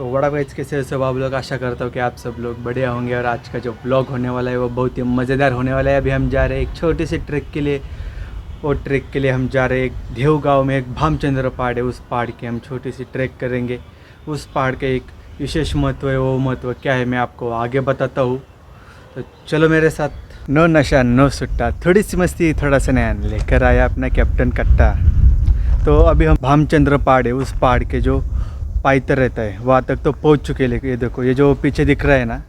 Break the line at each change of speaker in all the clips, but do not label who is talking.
तो बड़ा गाइस, कैसे हो सब आप लोग। आशा करता हूँ कि आप सब लोग बढ़िया होंगे। और आज का जो ब्लॉग होने वाला है वो बहुत ही मज़ेदार होने वाला है। अभी हम जा रहे हैं एक छोटे से ट्रैक के लिए। वो ट्रैक के लिए हम जा रहे हैं एक देव गाँव में एक भामचंद्र पहाड़ है। उस पहाड़ की हम छोटी सी ट्रैक करेंगे। उस पहाड़ का एक विशेष महत्व है। वो महत्व क्या है मैं आपको आगे बताता हूँ। तो चलो मेरे साथ। नो नशा नो सुट्टा, थोड़ी सी मस्ती थोड़ा सा नया लेकर आया अपना कैप्टन कट्टा। तो अभी हम भामचंद्र पहाड़ है, उस पहाड़ के जो पाइतर रहता है वहाँ तक तो पहुँच चुके। लेकिन ये देखो, ये जो पीछे दिख रहा है ना,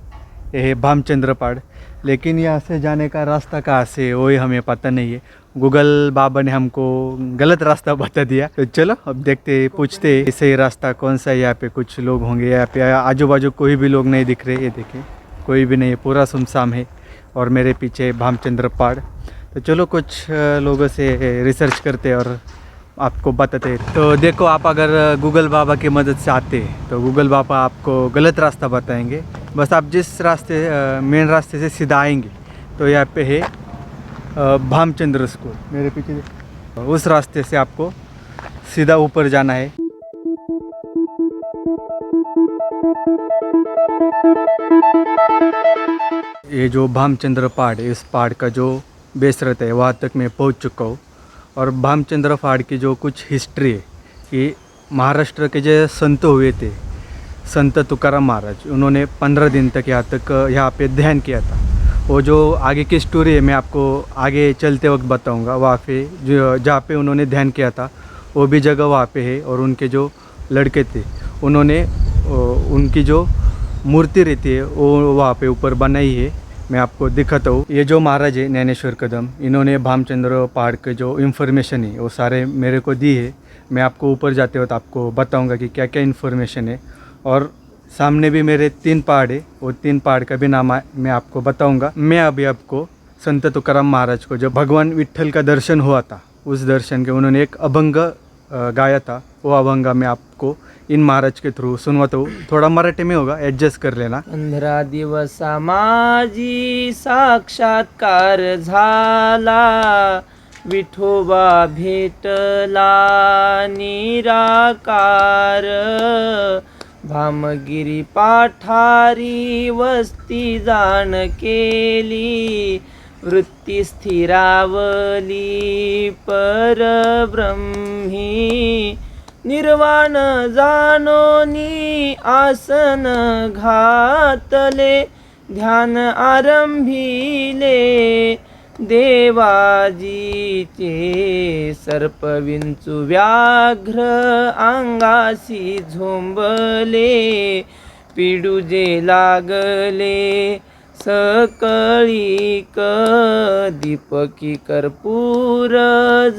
ये है भामचंद्र पहाड़। लेकिन यहाँ से जाने का रास्ता कहाँ से है वही हमें पता नहीं है। गूगल बाबा ने हमको गलत रास्ता बता दिया। तो चलो अब देखते पूछते सही रास्ता कौन सा है। यहाँ पे कुछ लोग होंगे, यहाँ पे आजू बाजू कोई भी लोग नहीं दिख रहे। ये देखें, कोई भी नहीं है, पूरा सुनसान है। और मेरे पीछे भामचंद्र पहाड़। तो चलो कुछ लोगों से रिसर्च करते और आपको बताते। तो देखो, आप अगर गूगल बाबा की मदद से आते तो गूगल बाबा आपको गलत रास्ता बताएंगे। बस आप जिस रास्ते मेन रास्ते से सीधा आएंगे तो यहाँ पे है भामचंद्र स्कूल। मेरे पीछे उस रास्ते से आपको सीधा ऊपर जाना है। ये जो भामचंद्र पहाड़ है, इस पहाड़ का जो बेस रहता है वहाँ तक मैं पहुँच चुका हूँ। और भामचंद्र पहाड़ की जो कुछ हिस्ट्री है कि महाराष्ट्र के जो संत हुए थे, संत तुकाराम महाराज, उन्होंने 15 दिन तक यहाँ पे ध्यान किया था। वो जो आगे की स्टोरी है मैं आपको आगे चलते वक्त बताऊंगा। वहाँ पे जो जहाँ पे उन्होंने ध्यान किया था वो भी जगह वहाँ पे है। और उनके जो लड़के थे उन्होंने उनकी जो मूर्ति रहती है वो वहाँ पे ऊपर बनाई है। मैं आपको दिखाता हूँ। ये जो महाराज है ज्ञानेश्वर कदम, इन्होंने भामचंद्र पहाड़ के जो इन्फॉर्मेशन है वो सारे मेरे को दी है। मैं आपको ऊपर जाते वक्त आपको बताऊंगा कि क्या क्या इन्फॉर्मेशन है। और सामने भी मेरे 3 पहाड़ है, वो 3 पहाड़ का भी नाम मैं आपको बताऊंगा। मैं अभी आपको संत तुकाराम महाराज को जब भगवान विट्ठल का दर्शन हुआ था, उस दर्शन के उन्होंने एक अभंग गाया था, वो अभंग मैं आपको इन महाराज के थ्रू सुनवाता हूँ। थोड़ा मराठी में होगा, एडजस्ट कर लेना।
15 दिवसा माझी साक्षात्कार झाला, विठोबा भेटला निराकार, भामगिरी पाठारी वस्ती जाण केली, वृत्ती स्थिरावली परब्रह्मी, निर्वाण जाणोनी आसन घातले, ध्यान आरंभिले देवाजीचे, सर्प विंचू व्याघ्र अंगासी झोंबले, पिडूजे लागले सकळीक, दीपकी कर्पूर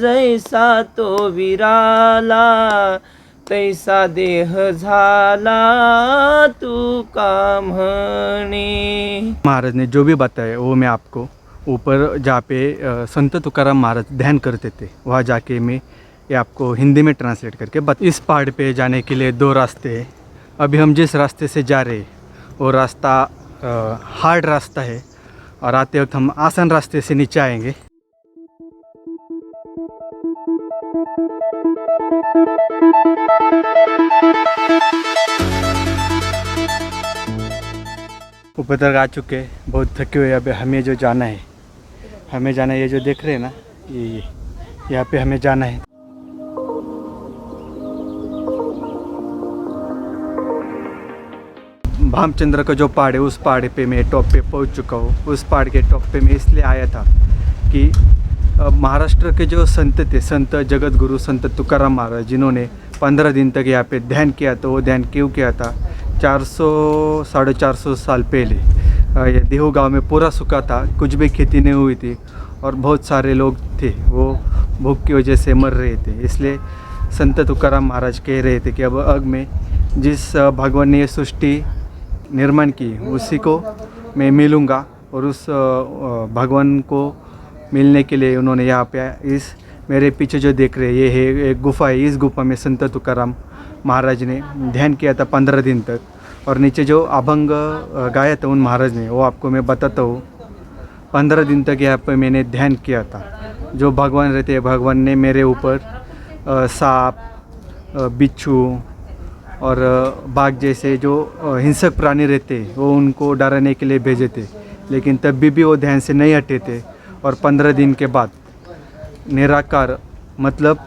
जैसा तो विराला, तैसा देह झाला तुका म्हणे।
महाराज ने जो भी बताया वो मैं आपको ऊपर जहाँ पे संत तुकाराम महाराज ध्यान करते थे वहाँ जाके मैं ये आपको हिंदी में ट्रांसलेट करके इस पहाड़ पे जाने के लिए 2 रास्ते हैं। अभी हम जिस रास्ते से जा रहे हैं वो रास्ता हार्ड रास्ता है। और आते वक्त हम आसान रास्ते से नीचे आएंगे। ऊपर तक आ चुके हैं, बहुत थके हुए। अभी हमें जो जाना है, हमें जाना है, ये जो देख रहे हैं ना, ये यहाँ पे हमें जाना है। भामचंद्र का जो पहाड़ है उस पहाड़ पे मैं टॉप पे पहुँच चुका हूँ। उस पहाड़ के टॉप पे मैं इसलिए आया था कि महाराष्ट्र के जो संत थे, संत जगत गुरु संत तुकाराम महाराज, जिन्होंने 15 दिन तक यहाँ पे ध्यान किया। तो वो ध्यान क्यों किया था? 400-450 साल पहले ये देहू गांव में पूरा सूखा था, कुछ भी खेती नहीं हुई थी और बहुत सारे लोग थे वो भूख की वजह से मर रहे थे। इसलिए संत तुकाराम महाराज कह रहे थे कि अब में जिस भगवान ने ये सृष्टि निर्माण की उसी को मैं मिलूँगा। और उस भगवान को मिलने के लिए उन्होंने यहाँ पे इस मेरे पीछे जो देख रहे हैं ये है एक गुफा है। इस गुफा में संत तुकाराम महाराज ने ध्यान किया था 15 दिन तक। और नीचे जो अभंग गाया था उन महाराज ने, वो आपको मैं बताता हूँ। 15 दिन तक यहाँ पर मैंने ध्यान किया था। जो भगवान रहते हैं, भगवान ने मेरे ऊपर सांप, बिच्छू और बाघ जैसे जो हिंसक प्राणी रहते वो उनको डराने के लिए भेजे थे, लेकिन तब भी वो ध्यान से नहीं हटे थे। और 15 दिन के बाद निराकार मतलब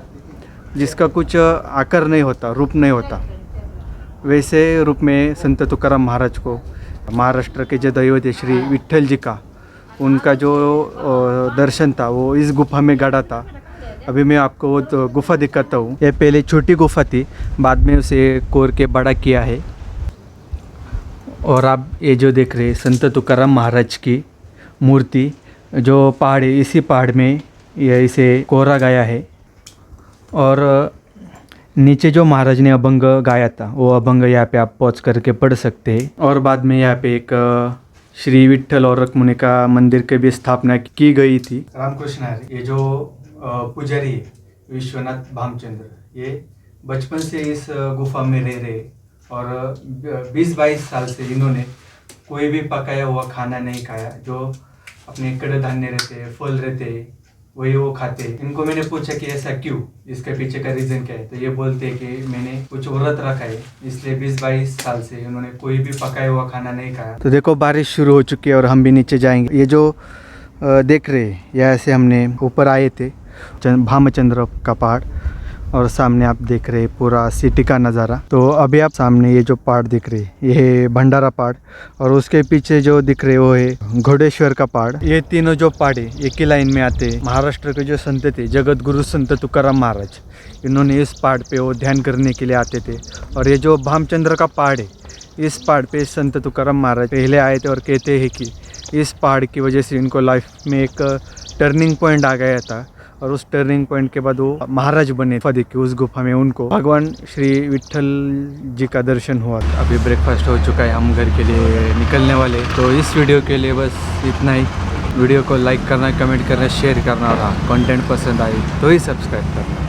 जिसका कुछ आकार नहीं होता, रूप नहीं होता, वैसे रूप में संत तुकाराम महाराज को महाराष्ट्र के जो दैवत श्री विट्ठल जी का उनका जो दर्शन था वो इस गुफा में गाड़ा था। अभी मैं आपको वो तो गुफा दिखाता हूँ। ये पहले छोटी गुफा थी, बाद में उसे कोर के बड़ा किया है। और आप ये जो देख रहे संत तुकाराम महाराज की मूर्ति जो पहाड़ है, इसी पहाड़ में ये इसे कोरा गाया है। और नीचे जो महाराज ने अभंग गाया था वो अभंग यहाँ पे आप पहुँच करके पढ़ सकते हैं। और बाद में यहाँ पे एक श्री विट्ठल और रुक्मिणी का मंदिर की भी स्थापना की गई थी। रामकृष्ण हरी, ये जो पुजारी है विश्वनाथ भामचंद्र, ये बचपन से इस गुफा में रह रहे और 20-22 साल से इन्होंने कोई भी पकाया हुआ खाना नहीं खाया। जो अपने कड़े धान्य रहते हैं, फल रहते हैं, वही वो खाते हैं। इनको मैंने पूछा कि ऐसा क्यों, इसके पीछे का रीज़न क्या है, तो ये बोलते हैं कि मैंने कुछ व्रत रखा है, इसलिए 20-22 साल से उन्होंने कोई भी पकाया हुआ खाना नहीं खाया। तो देखो बारिश शुरू हो चुकी है और हम भी नीचे जाएंगे। ये जो देख रहे हैं, यहाँ से हमने ऊपर आए थे भामचंद्र का पहाड़, और सामने आप देख रहे हैं पूरा सिटी का नज़ारा। तो अभी आप सामने ये जो पहाड़ दिख रहे हैं ये है भंडारा पहाड़, और उसके पीछे जो दिख रहे वो है घोड़ेश्वर का पहाड़। ये तीनों जो पहाड़ है एक ही लाइन में आते हैं। महाराष्ट्र के जो संत थे जगत गुरु संत तुकाराम महाराज, इन्होंने इस पहाड़ पे वो ध्यान करने के लिए आते थे। और ये जो भामचंद्र का पहाड़ है, इस पहाड़ पे संत तुकाराम महाराज पहले आए थे और कहते हैं कि इस पहाड़ की वजह से इनको लाइफ में एक टर्निंग पॉइंट आ गया था, और उस टर्निंग पॉइंट के बाद वो महाराज बने। देख के उस गुफा में उनको भगवान श्री विट्ठल जी का दर्शन हुआ था। अभी ब्रेकफास्ट हो चुका है, हम घर के लिए निकलने वाले। तो इस वीडियो के लिए बस इतना ही। वीडियो को लाइक करना, कमेंट करना, शेयर करना, और कंटेंट पसंद आए तो ही सब्सक्राइब करना।